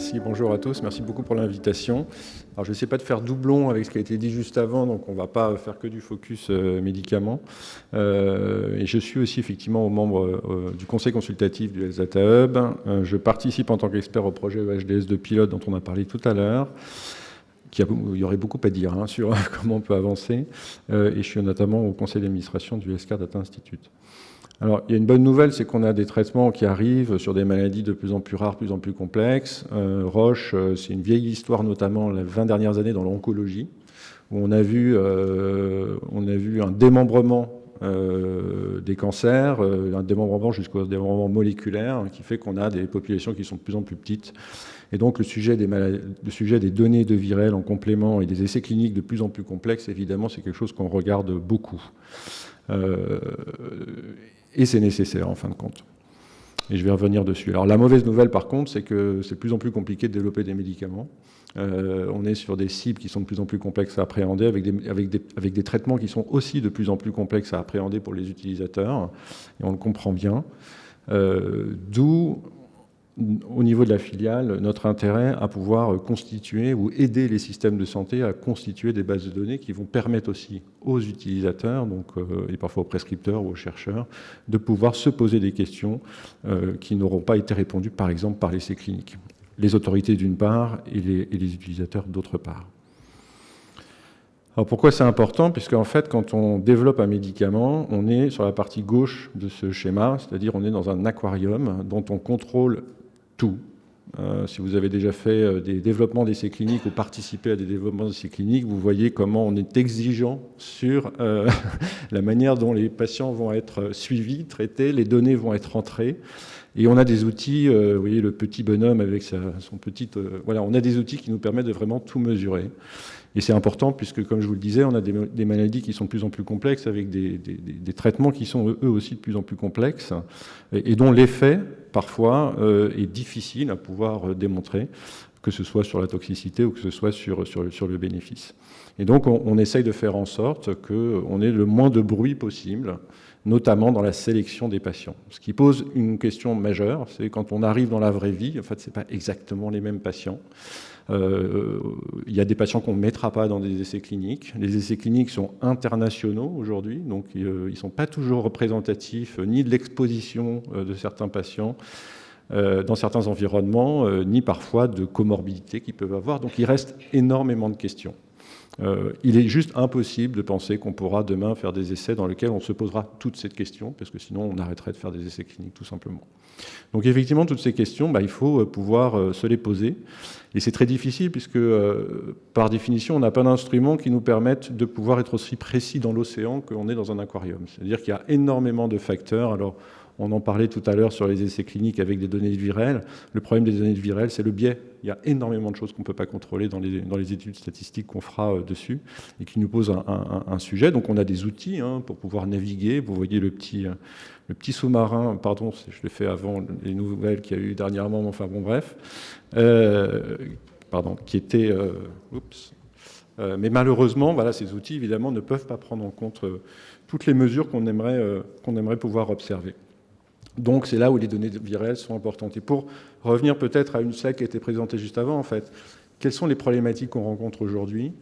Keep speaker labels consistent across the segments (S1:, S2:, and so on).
S1: Merci, bonjour à tous, merci beaucoup pour l'invitation. Alors je n'essaie pas de faire doublon avec ce qui a été dit juste avant, donc on ne va pas faire que du focus médicaments. Et je suis aussi effectivement membre du conseil consultatif du Health Data Hub. Je participe en tant qu'expert au projet EHDS de pilote dont on a parlé tout à l'heure. Il y aurait beaucoup à dire sur comment on peut avancer. Et je suis notamment au conseil d'administration du Healthcare Data Institute. Alors, il y a une bonne nouvelle, c'est qu'on a des traitements qui arrivent sur des maladies de plus en plus rares, de plus en plus complexes. Roche, c'est une vieille histoire, notamment les 20 dernières années dans l'oncologie, où on a vu un démembrement des cancers, un démembrement jusqu'au démembrement moléculaire, qui fait qu'on a des populations qui sont de plus en plus petites. Et donc le sujet des données de VIREL en complément et des essais cliniques de plus en plus complexes, évidemment, c'est quelque chose qu'on regarde beaucoup. Et c'est nécessaire en fin de compte. Et je vais revenir dessus. Alors la mauvaise nouvelle par contre, c'est que c'est de plus en plus compliqué de développer des médicaments. On est sur des cibles qui sont de plus en plus complexes à appréhender, avec des traitements qui sont aussi de plus en plus complexes à appréhender pour les utilisateurs. Et on le comprend bien. D'où, au niveau de la filiale, notre intérêt à pouvoir constituer ou aider les systèmes de santé à constituer des bases de données qui vont permettre aussi aux utilisateurs, donc, et parfois aux prescripteurs ou aux chercheurs, de pouvoir se poser des questions qui n'auront pas été répondues, par exemple, par l'essai clinique. Les autorités d'une part et les utilisateurs d'autre part. Alors pourquoi c'est important? Puisqu'en fait, quand on développe un médicament, on est sur la partie gauche de ce schéma, c'est-à-dire on est dans un aquarium dont on contrôle tout. Si vous avez déjà fait des développements d'essais cliniques ou participé à des développements d'essais cliniques, vous voyez comment on est exigeant sur la manière dont les patients vont être suivis, traités, les données vont être entrées. Et on a des outils, vous voyez le petit bonhomme avec son petit... voilà, on a des outils qui nous permettent de vraiment tout mesurer. Et c'est important puisque, comme je vous le disais, on a des maladies qui sont de plus en plus complexes avec des traitements qui sont eux aussi de plus en plus complexes et dont l'effet, parfois, est difficile à pouvoir démontrer, que ce soit sur la toxicité ou que ce soit sur le bénéfice. Et donc, on essaye de faire en sorte qu'on ait le moins de bruit possible, notamment dans la sélection des patients. Ce qui pose une question majeure, c'est quand on arrive dans la vraie vie, en fait, ce n'est pas exactement les mêmes patients. Il y a des patients qu'on ne mettra pas dans des essais cliniques. Les essais cliniques sont internationaux aujourd'hui, donc ils ne sont pas toujours représentatifs ni de l'exposition de certains patients dans certains environnements, ni parfois de comorbidités qu'ils peuvent avoir. Donc il reste énormément de questions. Il est juste impossible de penser qu'on pourra demain faire des essais dans lesquels on se posera toutes ces questions, parce que sinon on arrêterait de faire des essais cliniques tout simplement. Donc effectivement, toutes ces questions, il faut pouvoir se les poser. Et c'est très difficile puisque, par définition, on n'a pas d'instruments qui nous permettent de pouvoir être aussi précis dans l'océan qu'on est dans un aquarium. C'est-à-dire qu'il y a énormément de facteurs. Alors, on en parlait tout à l'heure sur les essais cliniques avec des données virales. Le problème des données virales, c'est le biais. Il y a énormément de choses qu'on ne peut pas contrôler dans les études statistiques qu'on fera dessus et qui nous posent un sujet. Donc on a des outils pour pouvoir naviguer. Vous voyez le petit sous-marin, pardon, je l'ai fait avant les nouvelles qu'il y a eu dernièrement, enfin bon bref, qui était... mais malheureusement, voilà, ces outils, évidemment, ne peuvent pas prendre en compte toutes les mesures qu'on aimerait pouvoir observer. Donc c'est là où les données virales sont importantes. Et pour revenir peut-être à une slide qui a été présentée juste avant, en fait, quelles sont les problématiques qu'on rencontre aujourd'hui?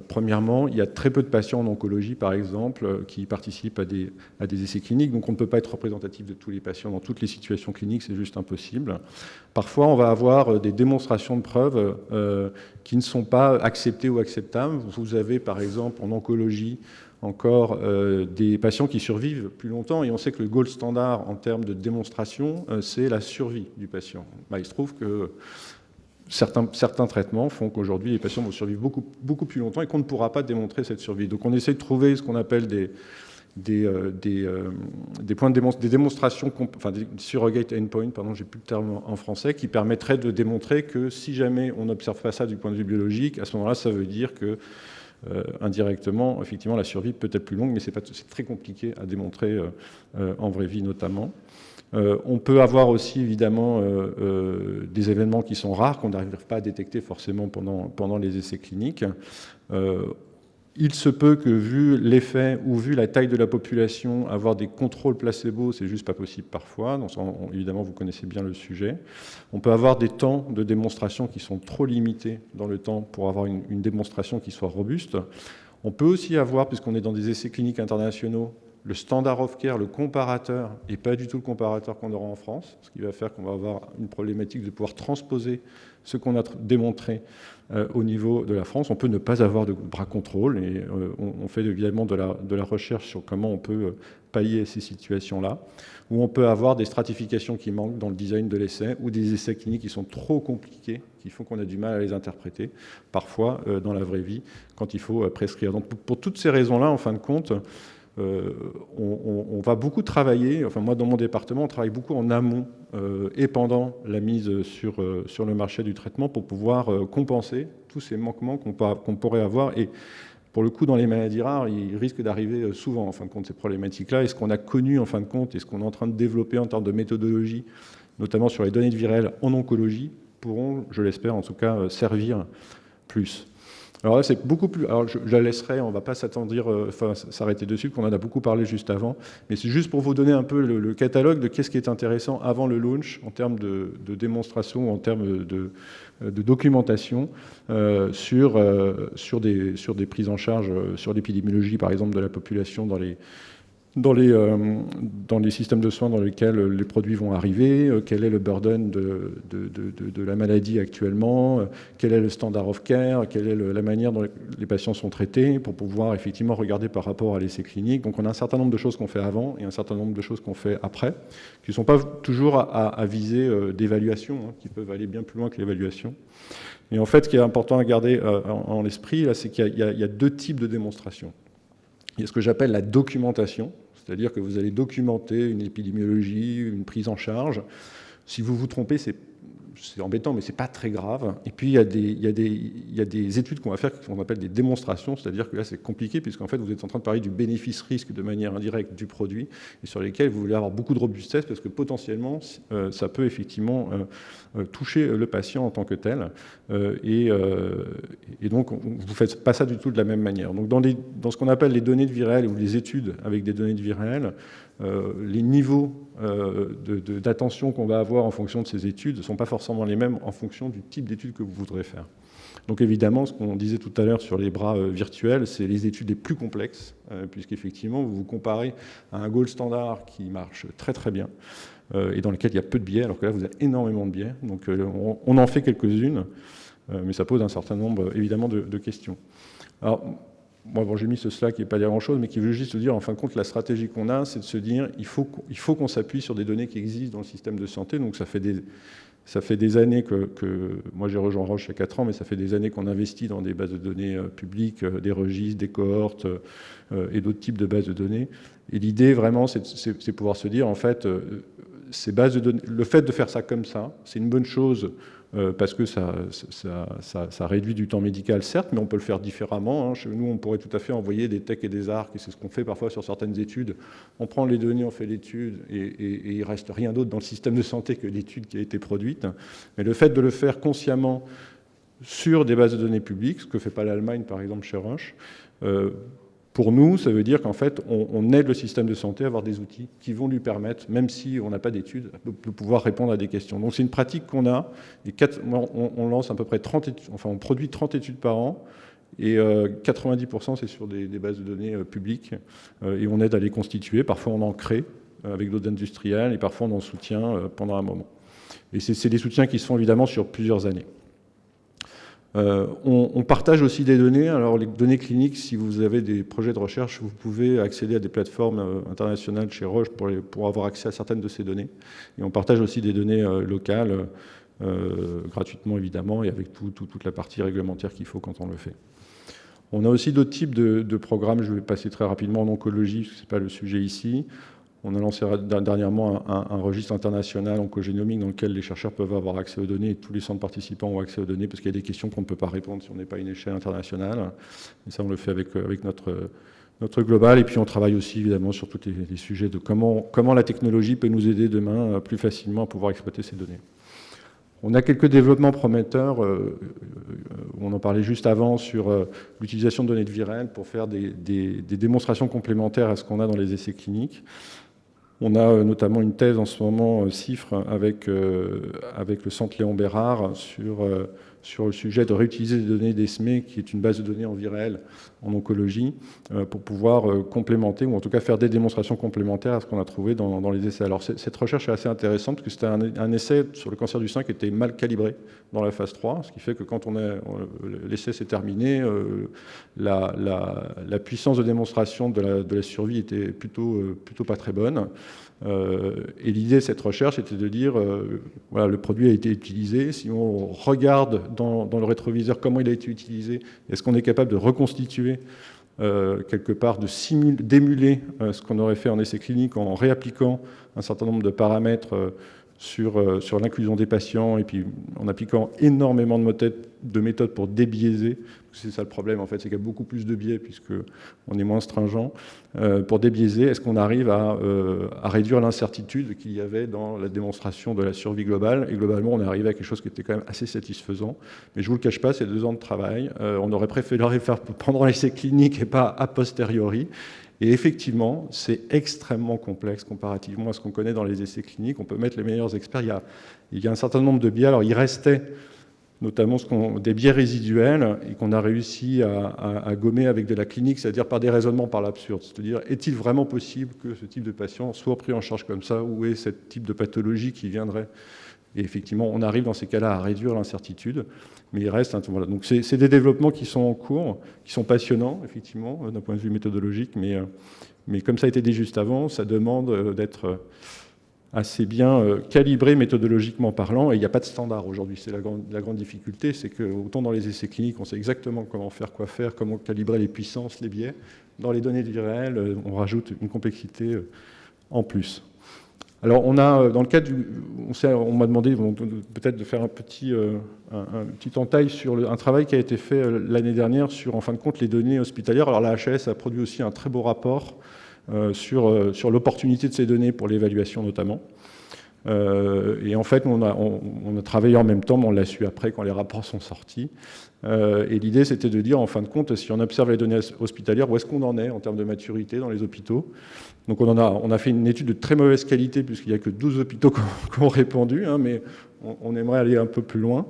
S1: Premièrement, il y a très peu de patients en oncologie, par exemple, qui participent à des essais cliniques, donc on ne peut pas être représentatif de tous les patients dans toutes les situations cliniques, c'est juste impossible. Parfois, on va avoir des démonstrations de preuves qui ne sont pas acceptées ou acceptables. Vous avez, par exemple, en oncologie, encore des patients qui survivent plus longtemps, et on sait que le gold standard en termes de démonstration, c'est la survie du patient. Il se trouve que certains traitements font qu'aujourd'hui les patients vont survivre beaucoup plus longtemps et qu'on ne pourra pas démontrer cette survie. Donc on essaie de trouver ce qu'on appelle des démonstrations, enfin des surrogate endpoints, pardon, j'ai plus le terme en français, qui permettraient de démontrer que si jamais on n'observe pas ça du point de vue biologique, à ce moment-là, ça veut dire que indirectement, effectivement, la survie peut être plus longue, mais c'est très compliqué à démontrer en vraie vie notamment. On peut avoir aussi évidemment des événements qui sont rares, qu'on n'arrive pas à détecter forcément pendant les essais cliniques. Il se peut que, vu l'effet ou vu la taille de la population, avoir des contrôles placebo, c'est juste pas possible parfois. Donc, évidemment, vous connaissez bien le sujet. On peut avoir des temps de démonstration qui sont trop limités dans le temps pour avoir une démonstration qui soit robuste. On peut aussi avoir, puisqu'on est dans des essais cliniques internationaux, le standard of care, le comparateur, et pas du tout le comparateur qu'on aura en France, ce qui va faire qu'on va avoir une problématique de pouvoir transposer ce qu'on a démontré au niveau de la France. On peut ne pas avoir de bras contrôle, et on fait évidemment de la recherche sur comment on peut pallier ces situations-là, où on peut avoir des stratifications qui manquent dans le design de l'essai, ou des essais cliniques qui sont trop compliqués, qui font qu'on a du mal à les interpréter, parfois dans la vraie vie, quand il faut prescrire. Donc pour toutes ces raisons-là, en fin de compte, on va beaucoup travailler, enfin moi dans mon département, on travaille beaucoup en amont et pendant la mise sur le marché du traitement pour pouvoir compenser tous ces manquements qu'on pourrait avoir. Et pour le coup, dans les maladies rares, il risque d'arriver souvent, en fin de compte, ces problématiques-là. Et ce qu'on a connu, en fin de compte, et ce qu'on est en train de développer en termes de méthodologie, notamment sur les données de virales en oncologie, pourront, je l'espère en tout cas, servir plus. Alors là, c'est beaucoup plus... Alors je la laisserai, on ne va pas s'arrêter dessus, qu'on en a beaucoup parlé juste avant, mais c'est juste pour vous donner un peu le catalogue de qu'est-ce qui est intéressant avant le launch en termes de démonstration, en termes de documentation sur des prises en charge, sur l'épidémiologie, par exemple, de la population dans les systèmes de soins dans lesquels les produits vont arriver, quel est le burden de la maladie actuellement, quel est le standard of care, quelle est la manière dont les patients sont traités, pour pouvoir effectivement regarder par rapport à l'essai clinique. Donc on a un certain nombre de choses qu'on fait avant et un certain nombre de choses qu'on fait après, qui ne sont pas toujours à viser d'évaluation, hein, qui peuvent aller bien plus loin que l'évaluation. Et en fait, ce qui est important à garder en l'esprit, c'est qu'il y a deux types de démonstrations. Il y a ce que j'appelle la documentation, c'est-à-dire que vous allez documenter une épidémiologie, une prise en charge. Si vous vous trompez, c'est embêtant, mais ce n'est pas très grave. Et puis, il y a des études qu'on va faire qu'on appelle des démonstrations, c'est-à-dire que là, c'est compliqué, puisqu'en fait, vous êtes en train de parler du bénéfice-risque de manière indirecte du produit, et sur lesquels vous voulez avoir beaucoup de robustesse, parce que potentiellement, ça peut effectivement toucher le patient en tant que tel. Et donc, vous ne faites pas ça du tout de la même manière. Donc, dans ce qu'on appelle les données de vie réelle, ou les études avec des données de vie réelle, les niveaux d'attention qu'on va avoir en fonction de ces études ne sont pas forcément les mêmes en fonction du type d'études que vous voudrez faire. Donc évidemment, ce qu'on disait tout à l'heure sur les bras virtuels, c'est les études les plus complexes, puisqu'effectivement, vous vous comparez à un gold standard qui marche très très bien, et dans lequel il y a peu de biais, alors que là, vous avez énormément de biais. Donc on en fait quelques-unes, mais ça pose un certain nombre, évidemment, de questions. Alors, moi, bon, j'ai mis ce slide qui n'est pas dire grand-chose, mais qui veut juste dire, en fin de compte, la stratégie qu'on a, c'est de se dire, il faut qu'on s'appuie sur des données qui existent dans le système de santé. Donc ça fait des années que moi j'ai rejoint Roche il y a 4 ans, mais ça fait des années qu'on investit dans des bases de données publiques, des registres, des cohortes et d'autres types de bases de données. Et l'idée vraiment, c'est pouvoir se dire, en fait, ces bases de données, le fait de faire ça comme ça, c'est une bonne chose parce que ça réduit du temps médical, certes, mais on peut le faire différemment. Hein. Chez nous, on pourrait tout à fait envoyer des TEC et des ARC, et c'est ce qu'on fait parfois sur certaines études. On prend les données, on fait l'étude, et il ne reste rien d'autre dans le système de santé que l'étude qui a été produite. Mais le fait de le faire consciemment sur des bases de données publiques, ce que ne fait pas l'Allemagne, par exemple, chez Roche, pour nous, ça veut dire qu'en fait, on aide le système de santé à avoir des outils qui vont lui permettre, même si on n'a pas d'études, de pouvoir répondre à des questions. Donc c'est une pratique qu'on a, et on lance à peu près 30 études, enfin on produit 30 études par an, et 90% c'est sur des bases de données publiques, et on aide à les constituer. Parfois on en crée avec d'autres industriels, et parfois on en soutient pendant un moment. Et c'est des soutiens qui se font évidemment sur plusieurs années. On partage aussi des données. Alors les données cliniques, si vous avez des projets de recherche, vous pouvez accéder à des plateformes internationales chez Roche pour avoir accès à certaines de ces données. Et on partage aussi des données locales, gratuitement évidemment, et avec toute la partie réglementaire qu'il faut quand on le fait. On a aussi d'autres types de programmes, je vais passer très rapidement en oncologie, parce que ce n'est pas le sujet ici. On a lancé dernièrement un registre international oncogénomique dans lequel les chercheurs peuvent avoir accès aux données, et tous les centres participants ont accès aux données, parce qu'il y a des questions qu'on ne peut pas répondre si on n'est pas à une échelle internationale. Et ça, on le fait avec notre global. Et puis on travaille aussi évidemment sur tous les sujets de comment la technologie peut nous aider demain plus facilement à pouvoir exploiter ces données. On a quelques développements prometteurs, on en parlait juste avant, sur l'utilisation de données de virales pour faire des démonstrations complémentaires à ce qu'on a dans les essais cliniques. On a notamment une thèse en ce moment, CIFRE, avec le centre Léon Bérard, sur le sujet de réutiliser les données d'ESME, qui est une base de données en vie réelle en oncologie, pour pouvoir complémenter, ou en tout cas faire des démonstrations complémentaires à ce qu'on a trouvé dans les essais. Alors cette recherche est assez intéressante, parce que c'était un essai sur le cancer du sein qui était mal calibré dans la phase 3, ce qui fait que quand l'essai s'est terminé, la puissance de démonstration de la survie était plutôt pas très bonne. Et l'idée de cette recherche était de dire, voilà, le produit a été utilisé, si on regarde dans le rétroviseur comment il a été utilisé, est-ce qu'on est capable de reconstituer quelque part, d'émuler ce qu'on aurait fait en essai clinique en réappliquant un certain nombre de paramètres sur l'inclusion des patients et puis en appliquant énormément de méthodes pour débiaiser. C'est ça le problème en fait, c'est qu'il y a beaucoup plus de biais puisqu'on est moins stringent. Pour débiaiser, est-ce qu'on arrive à réduire l'incertitude qu'il y avait dans la démonstration de la survie globale? Et globalement, on est arrivé à quelque chose qui était quand même assez satisfaisant. Mais je ne vous le cache pas, c'est 2 ans de travail. On aurait préféré le faire pendant l'essai clinique et pas a posteriori. Et effectivement, c'est extrêmement complexe comparativement à ce qu'on connaît dans les essais cliniques. On peut mettre les meilleurs experts. Il y a un certain nombre de biais. Alors, il restait notamment des biais résiduels et qu'on a réussi à gommer avec de la clinique, c'est-à-dire par des raisonnements par l'absurde. C'est-à-dire, est-il vraiment possible que ce type de patient soit pris en charge comme ça, ou est ce type de pathologie qui viendrait? Et effectivement, on arrive dans ces cas-là à réduire l'incertitude, mais il reste... Voilà. Donc c'est des développements qui sont en cours, qui sont passionnants, effectivement, d'un point de vue méthodologique, mais comme ça a été dit juste avant, ça demande d'être assez bien calibré méthodologiquement parlant, et il n'y a pas de standard aujourd'hui. C'est la grande difficulté, c'est que autant dans les essais cliniques, on sait exactement comment faire, quoi faire, comment calibrer les puissances, les biais. Dans les données de vie réelle, on rajoute une complexité en plus. Alors, on a, dans le cadre on m'a demandé peut-être de faire un petit entaille sur un travail qui a été fait l'année dernière sur, en fin de compte, les données hospitalières. Alors, la HAS a produit aussi un très beau rapport sur l'opportunité de ces données pour l'évaluation notamment. Et en fait, on a travaillé en même temps, mais on l'a su après quand les rapports sont sortis. Et l'idée, c'était de dire, en fin de compte, si on observe les données hospitalières, où est-ce qu'on en est en termes de maturité dans les hôpitaux? Donc on a fait une étude de très mauvaise qualité, puisqu'il n'y a que 12 hôpitaux qui ont répondu, hein, mais on aimerait aller un peu plus loin.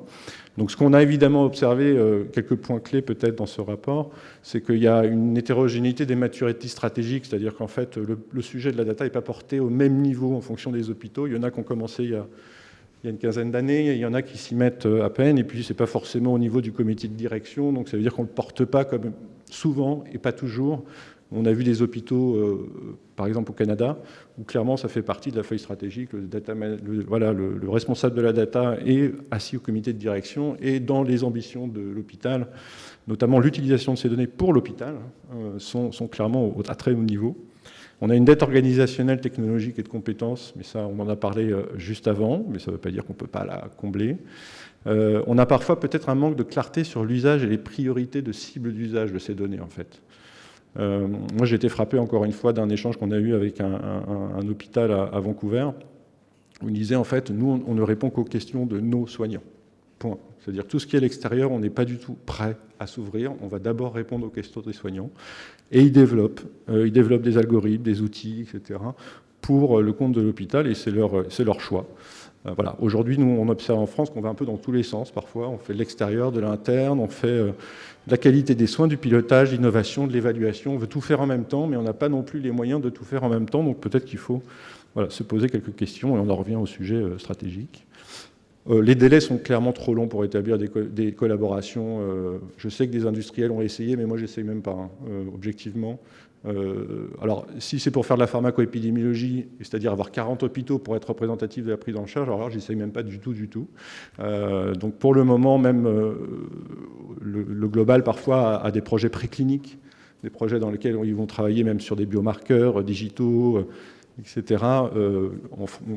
S1: Donc ce qu'on a évidemment observé, quelques points clés peut-être dans ce rapport, c'est qu'il y a une hétérogénéité des maturités stratégiques, c'est-à-dire qu'en fait le sujet de la data n'est pas porté au même niveau en fonction des hôpitaux. Il y en a qui ont commencé il y a une quinzaine d'années, il y en a qui s'y mettent à peine, et puis c'est pas forcément au niveau du comité de direction, donc ça veut dire qu'on ne le porte pas comme souvent et pas toujours. On a vu des hôpitaux, par exemple au Canada, où clairement ça fait partie de la feuille stratégique. Le responsable de la data est assis au comité de direction, et dans les ambitions de l'hôpital, notamment l'utilisation de ces données pour l'hôpital, sont clairement à très haut niveau. On a une dette organisationnelle, technologique et de compétences, mais ça, on en a parlé juste avant, mais ça ne veut pas dire qu'on ne peut pas la combler. On a parfois peut-être un manque de clarté sur l'usage et les priorités de cible d'usage de ces données, en fait. Moi, j'ai été frappé, encore une fois, d'un échange qu'on a eu avec un hôpital à Vancouver, où il disait, en fait, nous, on ne répond qu'aux questions de nos soignants. Point. C'est-à-dire tout ce qui est à l'extérieur, on n'est pas du tout prêt à s'ouvrir. On va d'abord répondre aux questions des soignants. Et ils développent des algorithmes, des outils, etc., pour le compte de l'hôpital, et c'est leur choix. Voilà. Aujourd'hui, nous, on observe en France qu'on va un peu dans tous les sens, parfois. On fait de l'extérieur, de l'interne, on fait de la qualité des soins, du pilotage, de l'innovation, de l'évaluation. On veut tout faire en même temps, mais on n'a pas non plus les moyens de tout faire en même temps. Donc peut-être qu'il faut se poser quelques questions, et on en revient au sujet stratégique. Les délais sont clairement trop longs pour établir des collaborations. Je sais que des industriels ont essayé, mais moi, j'essaye même pas, hein, objectivement. Alors, si c'est pour faire de la pharmacoépidémiologie, c'est-à-dire avoir 40 hôpitaux pour être représentatif de la prise en charge, alors j'essaye même pas du tout. Donc, pour le moment, même le global, parfois, a des projets précliniques, des projets dans lesquels ils vont travailler même sur des biomarqueurs digitaux, etc.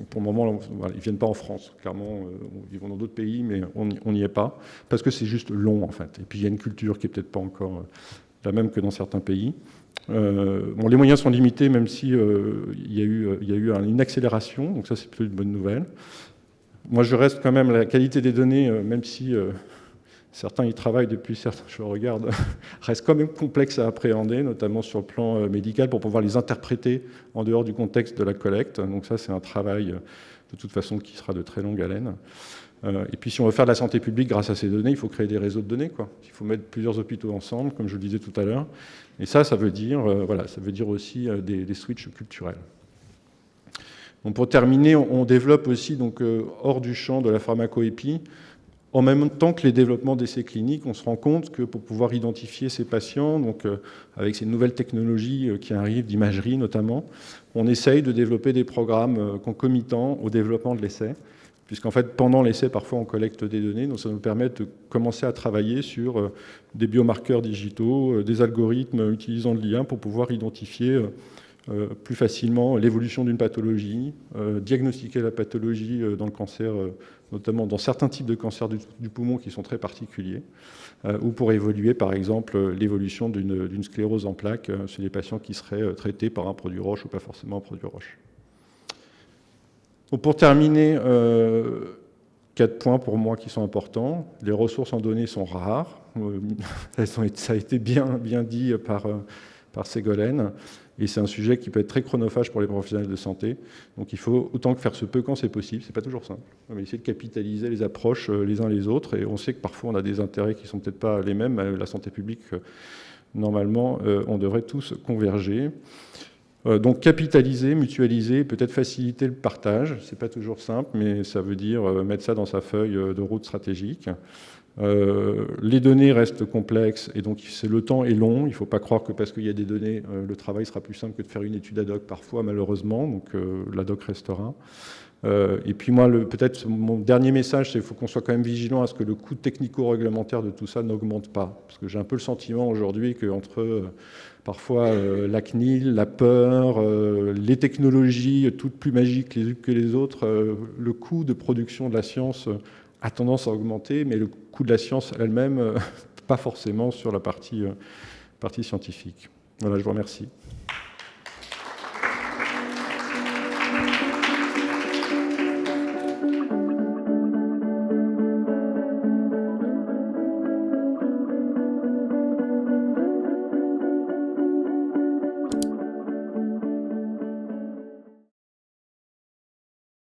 S1: Pour le moment, ils ne viennent pas en France, clairement. Ils vont dans d'autres pays, mais on n'y est pas, parce que c'est juste long, en fait. Et puis, il y a une culture qui n'est peut-être pas encore la même que dans certains pays. Les moyens sont limités, même si il y a eu une accélération, donc ça, c'est plutôt une bonne nouvelle. Moi, je reste quand même la qualité des données, même si certains y travaillent depuis, certains, je regarde, reste quand même complexe à appréhender, notamment sur le plan médical, pour pouvoir les interpréter en dehors du contexte de la collecte. Donc ça, c'est un travail, de toute façon, qui sera de très longue haleine. Et puis, si on veut faire de la santé publique grâce à ces données, il faut créer des réseaux de données, quoi. Il faut mettre plusieurs hôpitaux ensemble, comme je le disais tout à l'heure. Et ça veut dire, voilà, ça veut dire aussi des switches culturels. Donc, pour terminer, on développe aussi, donc, hors du champ de la pharmacoépie, en même temps que les développements d'essais cliniques, on se rend compte que pour pouvoir identifier ces patients, donc avec ces nouvelles technologies qui arrivent, d'imagerie notamment, on essaye de développer des programmes concomitants au développement de l'essai, puisqu'en fait, pendant l'essai, parfois, on collecte des données, donc ça nous permet de commencer à travailler sur des biomarqueurs digitaux, des algorithmes utilisant de l'IA pour pouvoir identifier plus facilement l'évolution d'une pathologie, diagnostiquer la pathologie dans le cancer, notamment dans certains types de cancers du poumon qui sont très particuliers, ou pour évaluer par exemple l'évolution d'une sclérose en plaques chez les patients qui seraient traités par un produit Roche ou pas forcément un produit Roche. Donc pour terminer, 4 points pour moi qui sont importants. Les ressources en données sont rares. Ça a été bien dit par Ségolène. Et c'est un sujet qui peut être très chronophage pour les professionnels de santé. Donc il faut autant que faire se peut quand c'est possible. C'est pas toujours simple. On va essayer de capitaliser les approches les uns les autres. Et on sait que parfois on a des intérêts qui sont peut-être pas les mêmes. La santé publique, normalement, on devrait tous converger. Donc capitaliser, mutualiser, peut-être faciliter le partage. C'est pas toujours simple, mais ça veut dire mettre ça dans sa feuille de route stratégique. Les données restent complexes et donc le temps est long. Il ne faut pas croire que parce qu'il y a des données, le travail sera plus simple que de faire une étude ad hoc parfois, malheureusement. Donc l'ad hoc restera. Et puis moi, peut-être mon dernier message, c'est qu'il faut qu'on soit quand même vigilant à ce que le coût technico-réglementaire de tout ça n'augmente pas. Parce que j'ai un peu le sentiment aujourd'hui qu'entre parfois la CNIL, la peur, les technologies toutes plus magiques les unes que les autres, le coût de production de la science a tendance à augmenter, mais le coût de la science elle-même, pas forcément sur la partie scientifique. Voilà, je vous remercie.